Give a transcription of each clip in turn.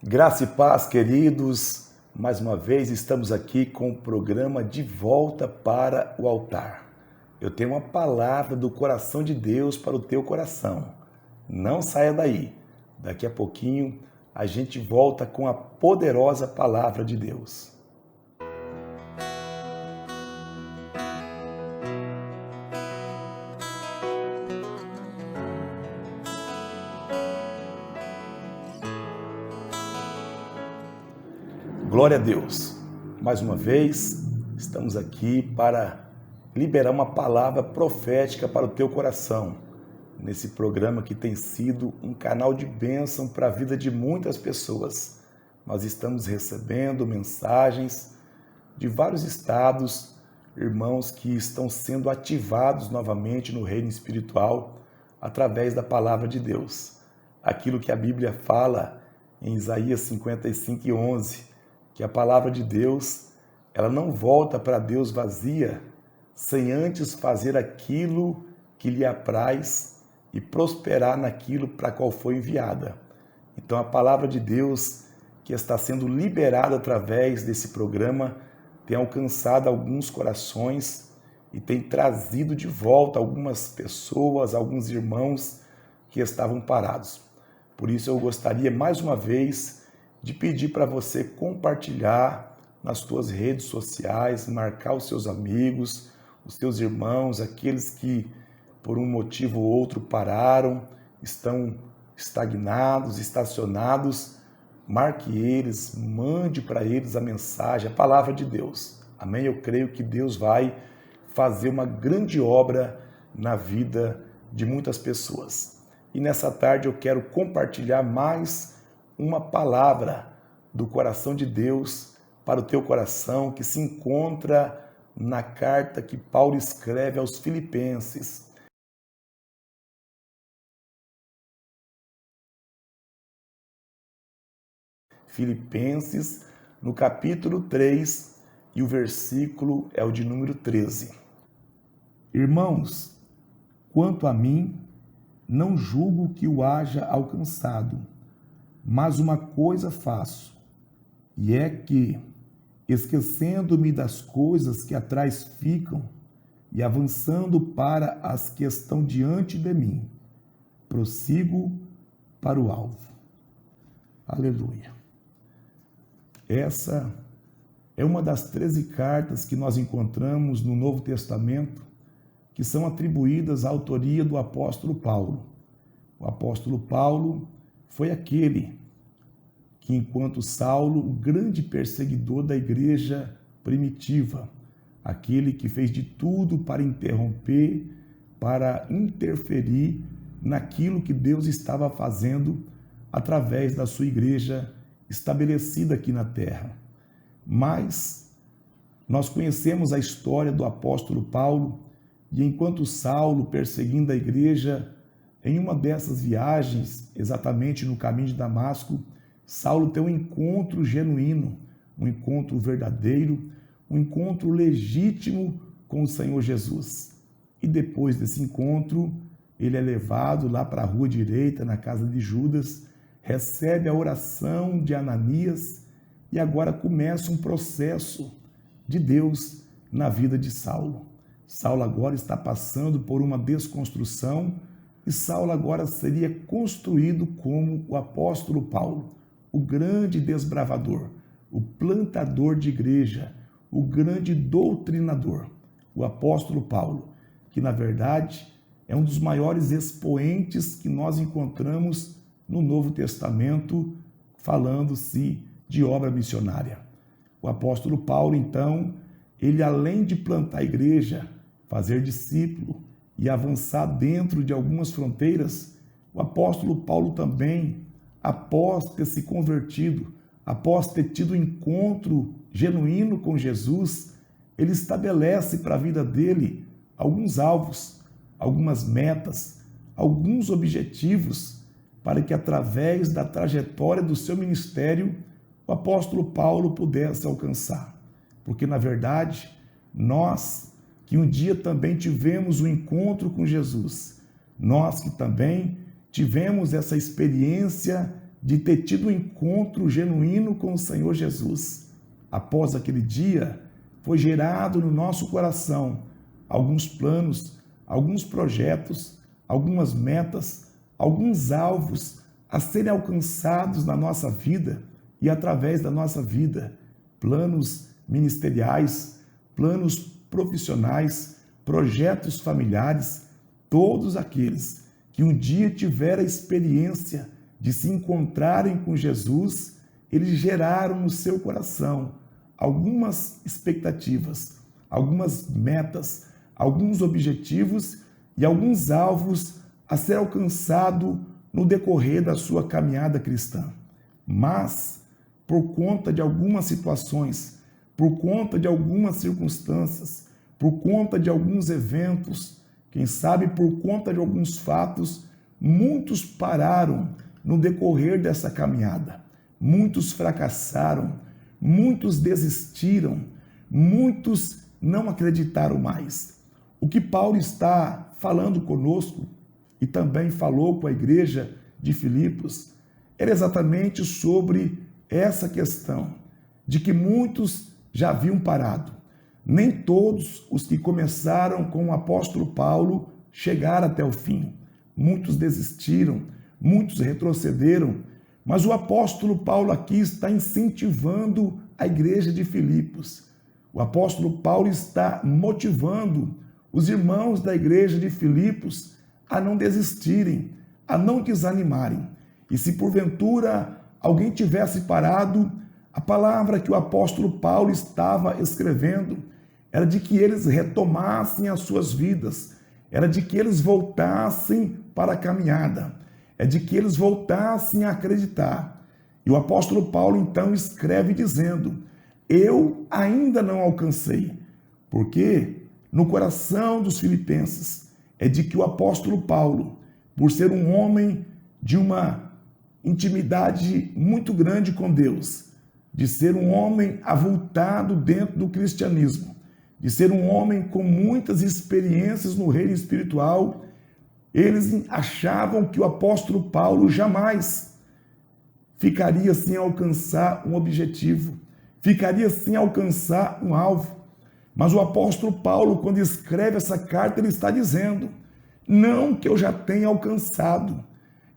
Graça e paz, queridos. Mais uma vez estamos aqui com o programa De Volta para o Altar. Eu tenho uma palavra do coração de Deus para o teu coração. Não saia daí. Daqui a pouquinho a gente volta com a poderosa palavra de Deus. Glória a Deus. Mais uma vez, estamos aqui para liberar uma palavra profética para o teu coração, nesse programa que tem sido um canal de bênção para a vida de muitas pessoas. Nós estamos recebendo mensagens de vários estados, irmãos que estão sendo ativados novamente no reino espiritual através da palavra de Deus. Aquilo que a Bíblia fala em Isaías 55:11, que a palavra de Deus, ela não volta para Deus vazia, sem antes fazer aquilo que lhe apraz e prosperar naquilo para qual foi enviada. Então a palavra de Deus que está sendo liberada através desse programa tem alcançado alguns corações e tem trazido de volta algumas pessoas, alguns irmãos que estavam parados. Por isso eu gostaria mais uma vez de pedir para você compartilhar nas tuas redes sociais, marcar os seus amigos, os teus irmãos, aqueles que por um motivo ou outro pararam, estão estagnados, estacionados. Marque eles, mande para eles a mensagem, a palavra de Deus. Amém? Eu creio que Deus vai fazer uma grande obra na vida de muitas pessoas. E nessa tarde eu quero compartilhar mais uma palavra do coração de Deus para o teu coração, que se encontra na carta que Paulo escreve aos Filipenses. Filipenses, no capítulo 3, e o versículo é o de número 13. Irmãos, quanto a mim, não julgo que o haja alcançado, mas uma coisa faço, e é que, esquecendo-me das coisas que atrás ficam e avançando para as que estão diante de mim, prossigo para o alvo. Aleluia. Essa é uma das 13 cartas que nós encontramos no Novo Testamento que são atribuídas à autoria do apóstolo Paulo. O apóstolo Paulo foi aquele que, enquanto Saulo, o grande perseguidor da igreja primitiva, aquele que fez de tudo para interromper, para interferir naquilo que Deus estava fazendo através da sua igreja estabelecida aqui na terra. Mas nós conhecemos a história do apóstolo Paulo e enquanto Saulo, perseguindo a igreja, em uma dessas viagens, exatamente no caminho de Damasco, Saulo tem um encontro genuíno, um encontro verdadeiro, um encontro legítimo com o Senhor Jesus. E depois desse encontro, ele é levado lá para a rua direita, na casa de Judas, recebe a oração de Ananias e agora começa um processo de Deus na vida de Saulo. Saulo agora está passando por uma desconstrução e Saulo agora seria construído como o apóstolo Paulo, o grande desbravador, o plantador de igreja, o grande doutrinador, o apóstolo Paulo, que na verdade é um dos maiores expoentes que nós encontramos no Novo Testamento, falando-se de obra missionária. O apóstolo Paulo, então, ele além de plantar a igreja, fazer discípulo e avançar dentro de algumas fronteiras, o apóstolo Paulo também, após ter se convertido, após ter tido um encontro genuíno com Jesus, ele estabelece para a vida dele alguns alvos, algumas metas, alguns objetivos, para que através da trajetória do seu ministério, o apóstolo Paulo pudesse alcançar. Porque, na verdade, nós que um dia também tivemos um encontro com Jesus, nós que também tivemos essa experiência de ter tido um encontro genuíno com o Senhor Jesus. Após aquele dia, foi gerado no nosso coração alguns planos, alguns projetos, algumas metas, alguns alvos a serem alcançados na nossa vida e através da nossa vida. Planos ministeriais, planos profissionais, projetos familiares, todos aqueles que um dia tiveram a experiência de se encontrarem com Jesus, eles geraram no seu coração algumas expectativas, algumas metas, alguns objetivos e alguns alvos a ser alcançado no decorrer da sua caminhada cristã. Mas, por conta de algumas situações, por conta de algumas circunstâncias, por conta de alguns eventos, quem sabe por conta de alguns fatos, muitos pararam no decorrer dessa caminhada. Muitos fracassaram, muitos desistiram, muitos não acreditaram mais. O que Paulo está falando conosco e também falou com a igreja de Filipos era exatamente sobre essa questão de que muitos já haviam parado. Nem todos os que começaram com o apóstolo Paulo chegaram até o fim. Muitos desistiram, muitos retrocederam, mas o apóstolo Paulo aqui está incentivando a igreja de Filipos. O apóstolo Paulo está motivando os irmãos da igreja de Filipos a não desistirem, a não desanimarem. E se porventura alguém tivesse parado, a palavra que o apóstolo Paulo estava escrevendo era de que eles retomassem as suas vidas, era de que eles voltassem para a caminhada, é de que eles voltassem a acreditar. E o apóstolo Paulo então escreve dizendo: eu ainda não alcancei, porque no coração dos filipenses é de que o apóstolo Paulo, por ser um homem de uma intimidade muito grande com Deus, de ser um homem avultado dentro do cristianismo, de ser um homem com muitas experiências no reino espiritual, eles achavam que o apóstolo Paulo jamais ficaria sem alcançar um objetivo, ficaria sem alcançar um alvo. Mas o apóstolo Paulo, quando escreve essa carta, ele está dizendo: não que eu já tenha alcançado,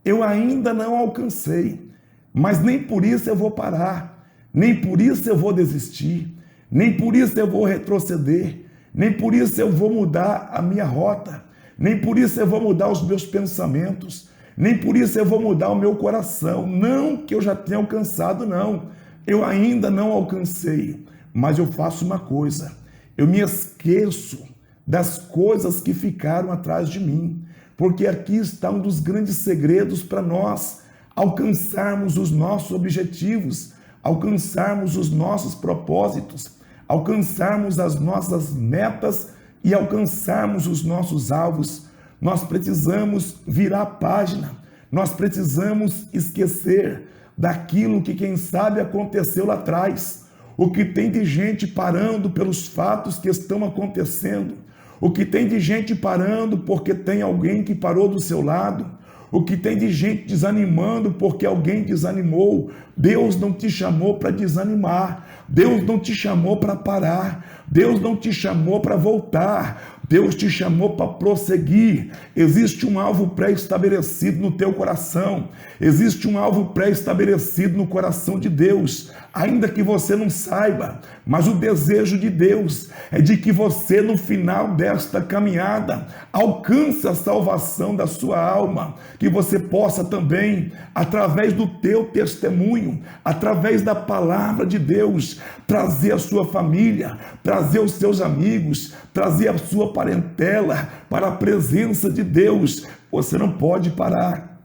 eu ainda não alcancei, mas nem por isso eu vou parar, nem por isso eu vou desistir, nem por isso eu vou retroceder, nem por isso eu vou mudar a minha rota, nem por isso eu vou mudar os meus pensamentos, nem por isso eu vou mudar o meu coração. Não que eu já tenha alcançado, não. Eu ainda não alcancei, mas eu faço uma coisa: eu me esqueço das coisas que ficaram atrás de mim, porque aqui está um dos grandes segredos para nós alcançarmos os nossos objetivos, alcançarmos os nossos propósitos, alcançarmos as nossas metas e alcançarmos os nossos alvos. Nós precisamos virar a página, nós precisamos esquecer daquilo que, quem sabe, aconteceu lá atrás. O que tem de gente parando pelos fatos que estão acontecendo, o que tem de gente parando porque tem alguém que parou do seu lado, o que tem de gente desanimando porque alguém desanimou. Deus não te chamou para desanimar, Deus não te chamou para parar, Deus não te chamou para voltar, Deus te chamou para prosseguir. Existe um alvo pré-estabelecido no teu coração, existe um alvo pré-estabelecido no coração de Deus, ainda que você não saiba, mas o desejo de Deus é de que você, no final desta caminhada, alcance a salvação da sua alma, que você possa também, através do teu testemunho, através da palavra de Deus, trazer a sua família, trazer os seus amigos, trazer a sua parentela para a presença de Deus. Você não pode parar,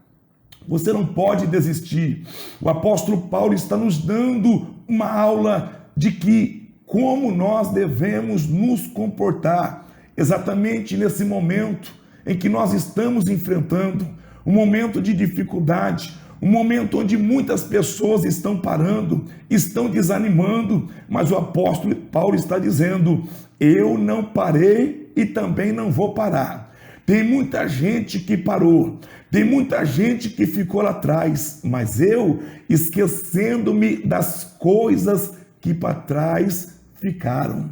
você não pode desistir. O apóstolo Paulo está nos dando uma aula de que como nós devemos nos comportar exatamente nesse momento em que nós estamos enfrentando um momento de dificuldade, um momento onde muitas pessoas estão parando, estão desanimando, mas o apóstolo Paulo está dizendo: eu não parei e também não vou parar. Tem muita gente que parou, Tem muita gente que ficou lá atrás, mas eu esquecendo-me das coisas que para trás ficaram.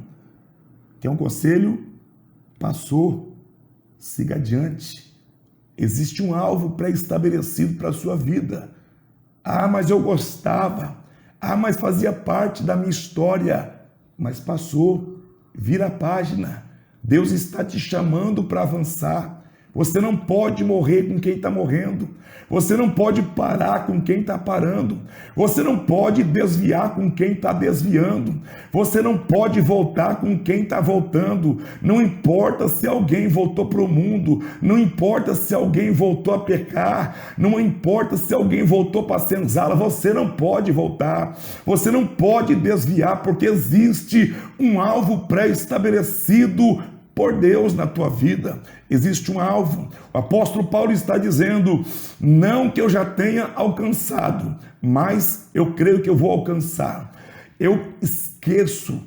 Quer um conselho? Passou, siga adiante. Existe um alvo pré-estabelecido para a sua vida. Ah, mas eu gostava. Ah, mas fazia parte da minha história. Mas passou, vira a página. Deus está te chamando para avançar. Você não pode morrer com quem está morrendo. Você não pode parar com quem está parando. Você não pode desviar com quem está desviando. Você não pode voltar com quem está voltando. Não importa se alguém voltou para o mundo. Não importa se alguém voltou a pecar. Não importa se alguém voltou para a senzala. Você não pode voltar. Você não pode desviar, porque existe um alvo pré-estabelecido por Deus na tua vida. Existe um alvo. O apóstolo Paulo está dizendo, não que eu já tenha alcançado, mas eu creio que eu vou alcançar. Eu esqueço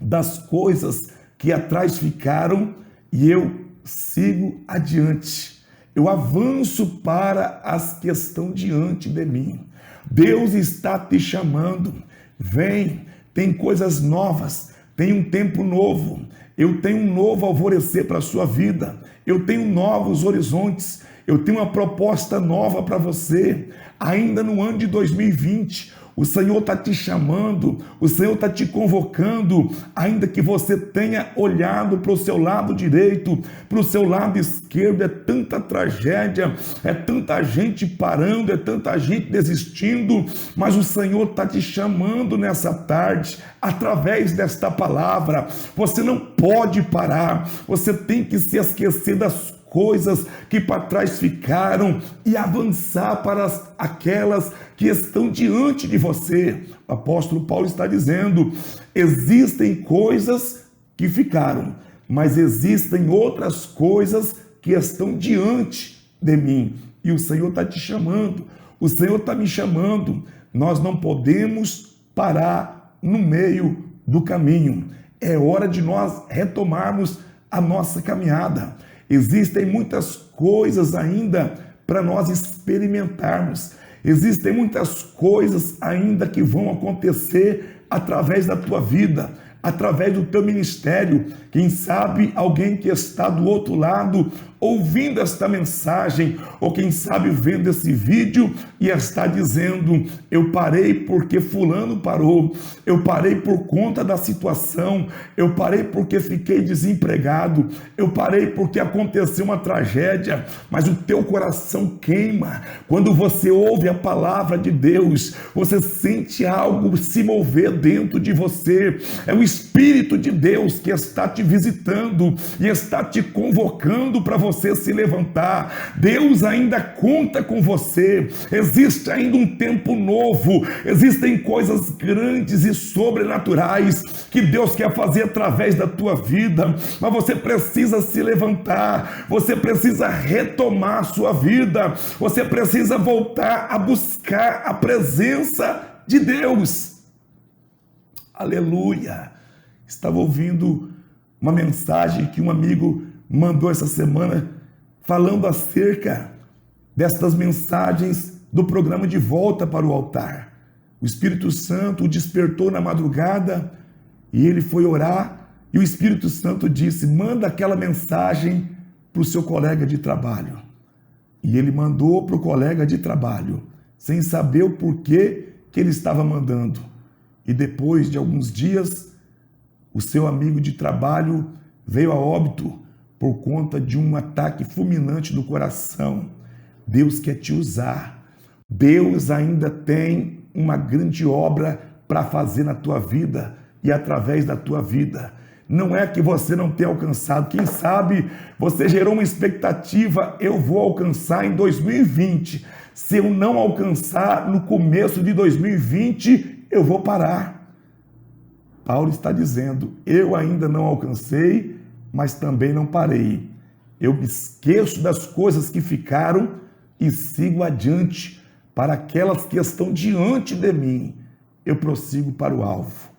das coisas que atrás ficaram e eu sigo adiante. Eu avanço para as que estão diante de mim. Deus está te chamando. Vem, tem coisas novas, tem um tempo novo. Eu tenho um novo alvorecer para a sua vida. Eu tenho novos horizontes. Eu tenho uma proposta nova para você. Ainda no ano de 2020, o Senhor está te chamando, o Senhor está te convocando, ainda que você tenha olhado para o seu lado direito, para o seu lado esquerdo, é tanta tragédia, é tanta gente parando, é tanta gente desistindo, mas o Senhor está te chamando nessa tarde, através desta palavra. Você não pode parar, você tem que se esquecer das coisas que para trás ficaram e avançar para aquelas que estão diante de você. O apóstolo Paulo está dizendo, existem coisas que ficaram, mas existem outras coisas que estão diante de mim. E o Senhor está te chamando, o Senhor está me chamando. Nós não podemos parar no meio do caminho. É hora de nós retomarmos a nossa caminhada. Existem muitas coisas ainda para nós experimentarmos. Existem muitas coisas ainda que vão acontecer através da tua vida, através do teu ministério. Quem sabe alguém que está do outro lado ouvindo esta mensagem, ou quem sabe vendo esse vídeo e está dizendo, eu parei porque fulano parou, eu parei por conta da situação, eu parei porque fiquei desempregado, eu parei porque aconteceu uma tragédia, mas o teu coração queima. Quando você ouve a palavra de Deus, você sente algo se mover dentro de você. É o Espírito de Deus que está te visitando e está te convocando para você se levantar. Deus ainda conta com você. Existe ainda um tempo novo. Existem coisas grandes e sobrenaturais que Deus quer fazer através da tua vida, mas você precisa se levantar. Você precisa retomar a sua vida. Você precisa voltar a buscar a presença de Deus. Aleluia! Estava ouvindo uma mensagem que um amigo mandou essa semana, falando acerca destas mensagens do programa De Volta para o Altar. O Espírito Santo o despertou na madrugada e ele foi orar e o Espírito Santo disse, manda aquela mensagem para o seu colega de trabalho. E ele mandou para o colega de trabalho, sem saber o porquê que ele estava mandando. E depois de alguns dias, o seu amigo de trabalho veio a óbito por conta de um ataque fulminante do coração. Deus quer te usar. Deus ainda tem uma grande obra para fazer na tua vida e através da tua vida. Não é que você não tenha alcançado. Quem sabe você gerou uma expectativa, eu vou alcançar em 2020. Se eu não alcançar no começo de 2020, eu vou parar. Paulo está dizendo, eu ainda não alcancei, mas também não parei. Eu me esqueço das coisas que ficaram e sigo adiante para aquelas que estão diante de mim. Eu prossigo para o alvo.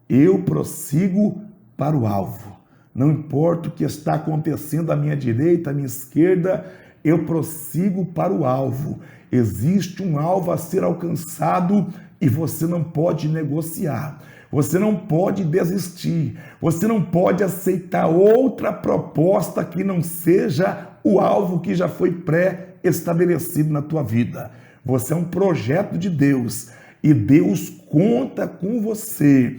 Eu prossigo para o alvo. Não importa o que está acontecendo à minha direita, à minha esquerda, eu prossigo para o alvo. Existe um alvo a ser alcançado e você não pode negociar. Você não pode desistir. Você não pode aceitar outra proposta que não seja o alvo que já foi pré-estabelecido na tua vida. Você é um projeto de Deus e Deus conta com você.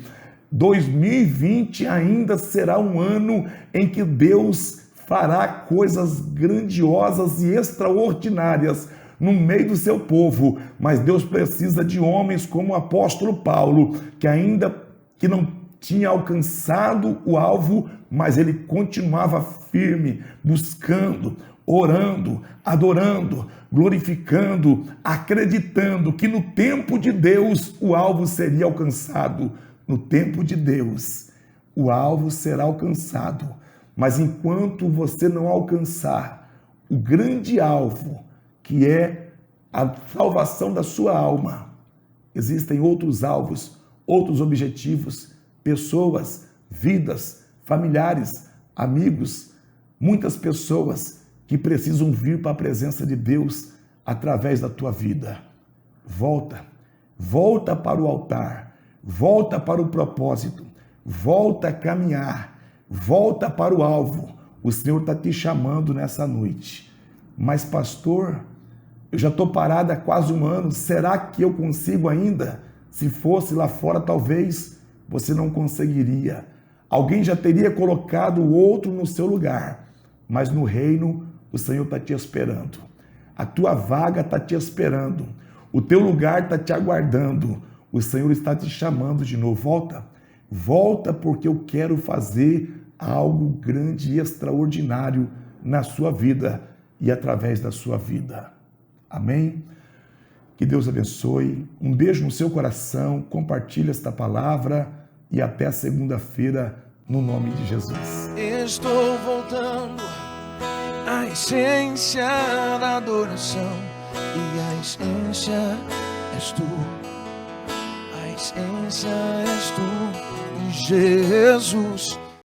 2020 ainda será um ano em que Deus fará coisas grandiosas e extraordinárias no meio do seu povo, mas Deus precisa de homens como o apóstolo Paulo, que não tinha alcançado o alvo, mas ele continuava firme, buscando, orando, adorando, glorificando, acreditando que no tempo de Deus o alvo seria alcançado. No tempo de Deus, o alvo será alcançado, mas enquanto você não alcançar o grande alvo, que é a salvação da sua alma, existem outros alvos, outros objetivos, pessoas, vidas, familiares, amigos, muitas pessoas que precisam vir para a presença de Deus através da tua vida. Volta para o altar, volta para o propósito, volta a caminhar, volta para o alvo. O Senhor está te chamando nessa noite. Mas pastor, eu já estou parado há quase um ano, será que eu consigo ainda? Se fosse lá fora, talvez você não conseguiria. Alguém já teria colocado o outro no seu lugar, mas no reino o Senhor está te esperando. A tua vaga está te esperando. O teu lugar está te aguardando. O Senhor está te chamando de novo. Volta porque eu quero fazer algo grande e extraordinário na sua vida e através da sua vida. Amém? Que Deus abençoe. Um beijo no seu coração. Compartilhe esta palavra e até segunda-feira no nome de Jesus. Estou voltando à essência da adoração e a essência és tu. A essência és tu, Jesus.